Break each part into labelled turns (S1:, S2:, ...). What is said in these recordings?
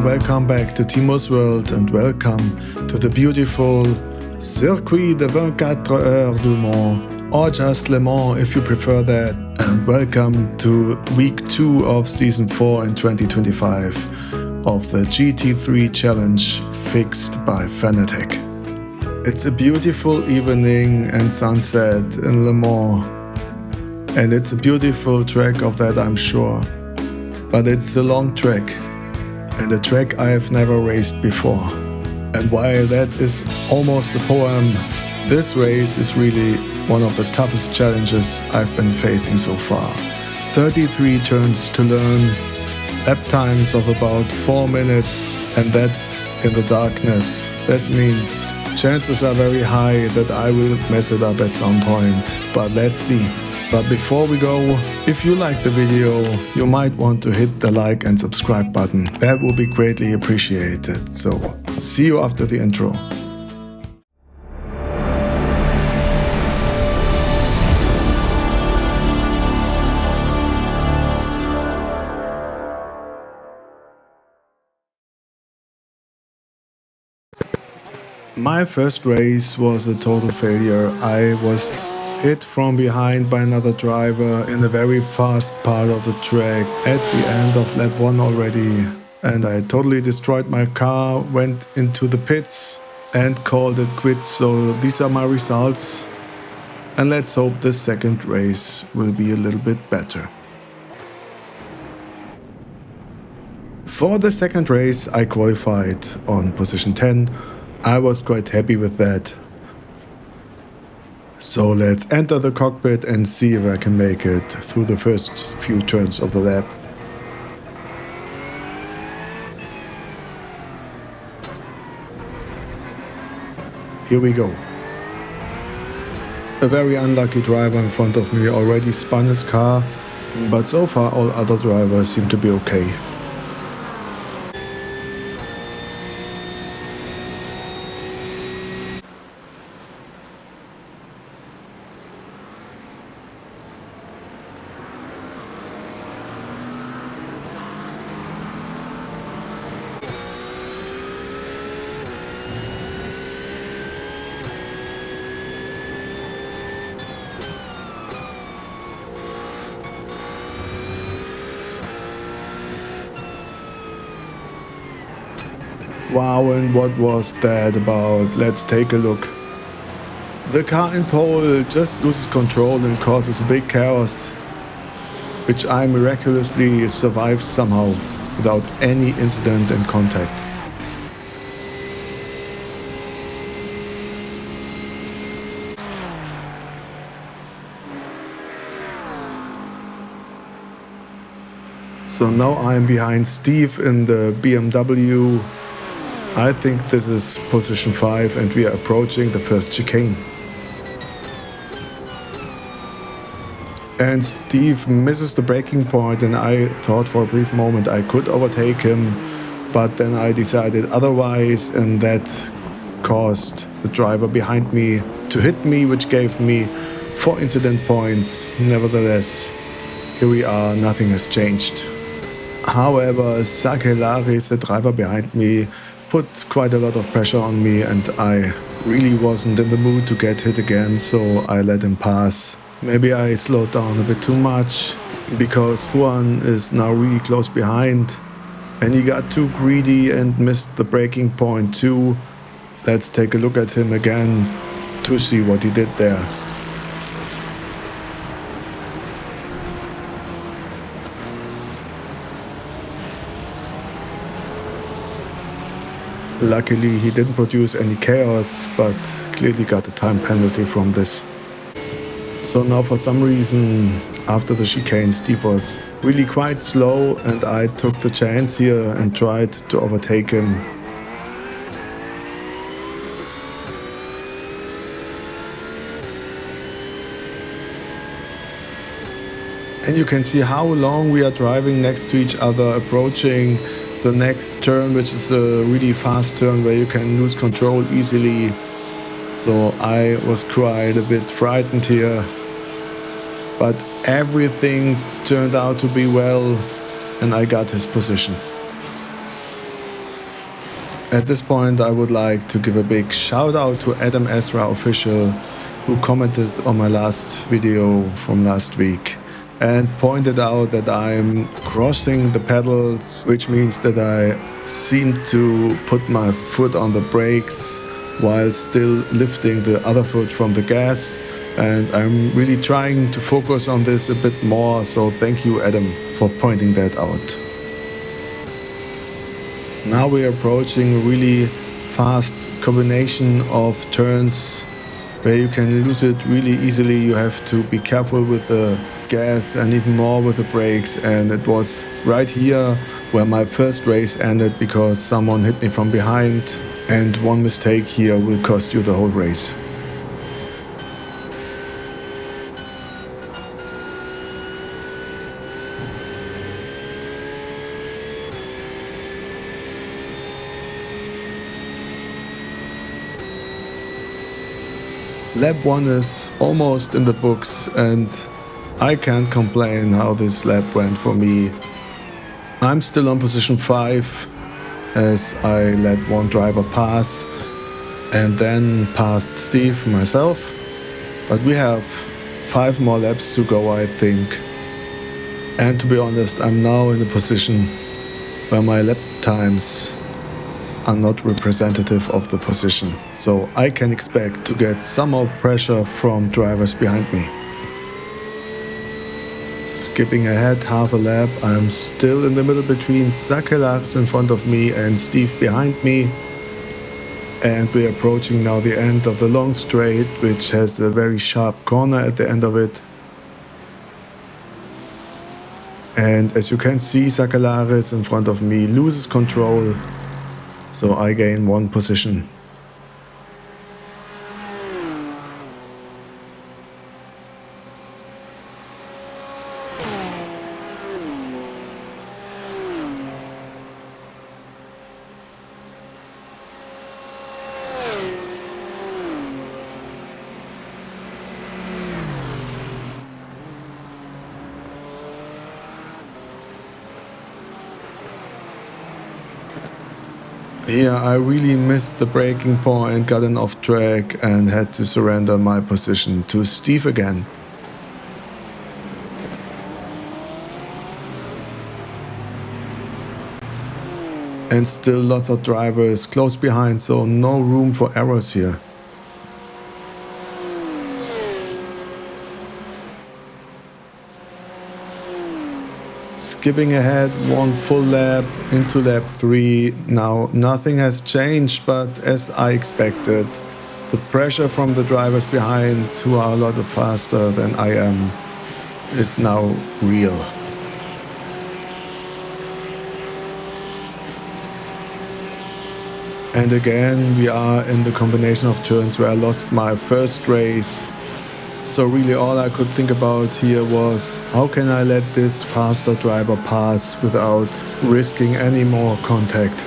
S1: welcome back to T-Moe's World and welcome to the beautiful Circuit de 24 Heures du Mans, or just Le Mans if you prefer that, and welcome to week 2 of season 4 in 2025 of the GT3 challenge fixed by Fanatec. It's a beautiful evening and sunset in Le Mans, and it's a beautiful track of that, I'm sure. But it's a long track, and a track I have never raced before. And while that is almost a poem, this race is really one of the toughest challenges I've been facing so far. 33 turns to learn, lap times of about 4 minutes, and that in the darkness. That means chances are very high that I will mess it up at some point, but let's see. But before we go, if you like the video, you might want to hit the like and subscribe button. That will be greatly appreciated. So, see you after the intro. My first race was a total failure. I was hit from behind by another driver in the very fast part of the track at the end of lap 1 already, and I totally destroyed my car, went into the pits and called it quits. So these are my results, and let's hope the second race will be a little bit better. For the second race I qualified on position 10. I was quite happy with that. So let's enter the cockpit and see if I can make it through the first few turns of the lap. Here we go. A very unlucky driver in front of me already spun his car, but so far all other drivers seem to be okay. Wow, and what was that about? Let's take a look. The car in pole just loses control and causes a big chaos, which I miraculously survived somehow without any incident and contact. So now I'm behind Steve in the BMW. I think this is position 5 and we are approaching the first chicane. And Steve misses the braking point, and I thought for a brief moment I could overtake him, but then I decided otherwise, and that caused the driver behind me to hit me, which gave me 4 incident points. Nevertheless, here we are, nothing has changed. However, Sakelaris, the driver behind me, put quite a lot of pressure on me, and I really wasn't in the mood to get hit again, so I let him pass. Maybe I slowed down a bit too much, because Juan is now really close behind, and he got too greedy and missed the braking point too. Let's take a look at him again to see what he did there. Luckily he didn't produce any chaos, but clearly got a time penalty from this. So now for some reason, after the chicane, Steve was really quite slow, and I took the chance here and tried to overtake him. And you can see how long we are driving next to each other, approaching the next turn, which is a really fast turn where you can lose control easily. So I was quite a bit frightened here, but everything turned out to be well, and I got his position. At this point, I would like to give a big shout out to Adam Ezra Official, who commented on my last video from last week and pointed out that I'm crossing the pedals, which means that I seem to put my foot on the brakes while still lifting the other foot from the gas. And I'm really trying to focus on this a bit more, so thank you, Adam, for pointing that out. Now we are approaching a really fast combination of turns where you can lose it really easily. You have to be careful with the gas and even more with the brakes, and it was right here where my first race ended because someone hit me from behind, and one mistake here will cost you the whole race. Lap 1 is almost in the books and I can't complain how this lap went for me. I'm still on position 5 as I let one driver pass and then passed Steve myself. But we have 5 more laps to go, I think. And to be honest, I'm now in a position where my lap times are not representative of the position, so I can expect to get some more pressure from drivers behind me. Skipping ahead half a lap, I'm still in the middle between Sakelaris in front of me and Steve behind me, and we're approaching now the end of the long straight, which has a very sharp corner at the end of it. And as you can see, Sakelaris in front of me loses control, so I gain 1 position. Here I really missed the braking point, got an off track and had to surrender my position to Steve again. And still lots of drivers close behind, so no room for errors here. Skipping ahead 1 full lap into lap 3. Now nothing has changed, but as I expected, the pressure from the drivers behind, who are a lot faster than I am, is now real. And again we are in the combination of turns where I lost my first race. So really all I could think about here was, how can I let this faster driver pass without risking any more contact?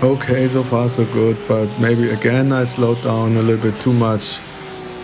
S1: Okay, so far so good, but maybe again I slowed down a little bit too much.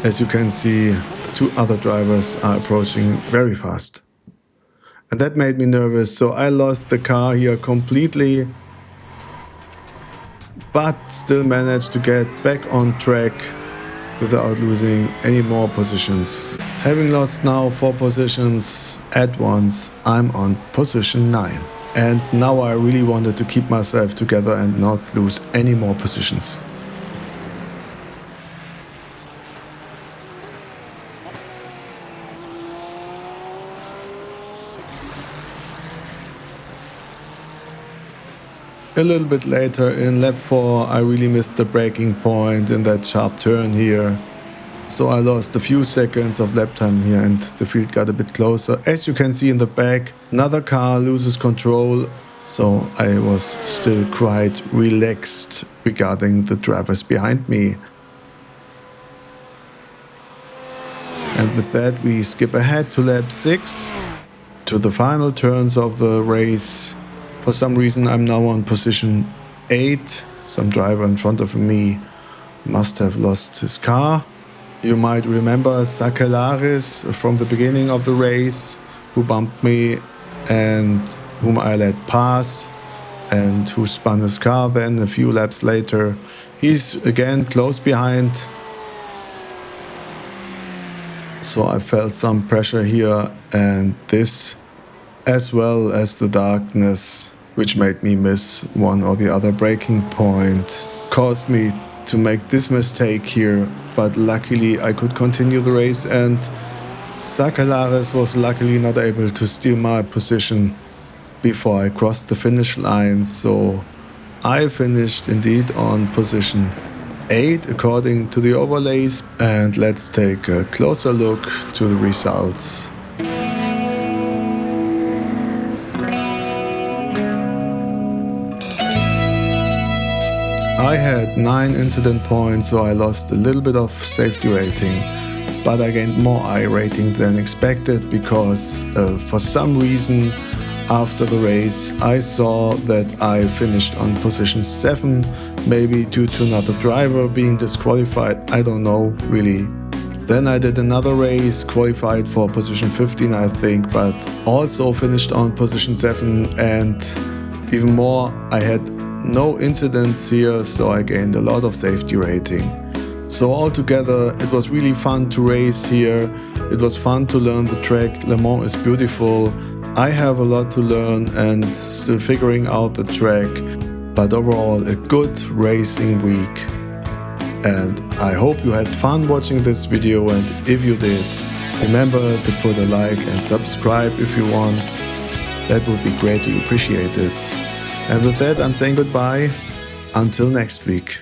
S1: As you can see, 2 other drivers are approaching very fast. And that made me nervous, so I lost the car here completely, but still managed to get back on track without losing any more positions. Having lost now 4 positions at once, I'm on position 9. And now I really wanted to keep myself together and not lose any more positions. A little bit later in lap 4 I really missed the braking point in that sharp turn here. So I lost a few seconds of lap time here and the field got a bit closer. As you can see in the back, another car loses control, so I was still quite relaxed regarding the drivers behind me. And with that we skip ahead to lap 6, to the final turns of the race. For some reason I'm now on position 8. Some driver in front of me must have lost his car. You might remember Sakelaris from the beginning of the race, who bumped me and whom I let pass and who spun his car then a few laps later. He's again close behind. So I felt some pressure here, and this, as well as the darkness, which made me miss one or the other braking point, caused me to make this mistake here. But luckily I could continue the race, and Sakelaris was luckily not able to steal my position before I crossed the finish line. So I finished indeed on position 8 according to the overlays, and let's take a closer look to the results. I had 9 incident points, so I lost a little bit of safety rating, but I gained more I rating than expected because for some reason after the race I saw that I finished on position 7, maybe due to another driver being disqualified, I don't know really. Then I did another race, qualified for position 15 I think, but also finished on position 7, and even more, I had no incidents here, so I gained a lot of safety rating. So altogether it was really fun to race here, it was fun to learn the track. Le Mans is beautiful. I have a lot to learn and still figuring out the track, but overall a good racing week. And I hope you had fun watching this video, and if you did, remember to put a like and subscribe if you want. That would be greatly appreciated. And with that, I'm saying goodbye until next week.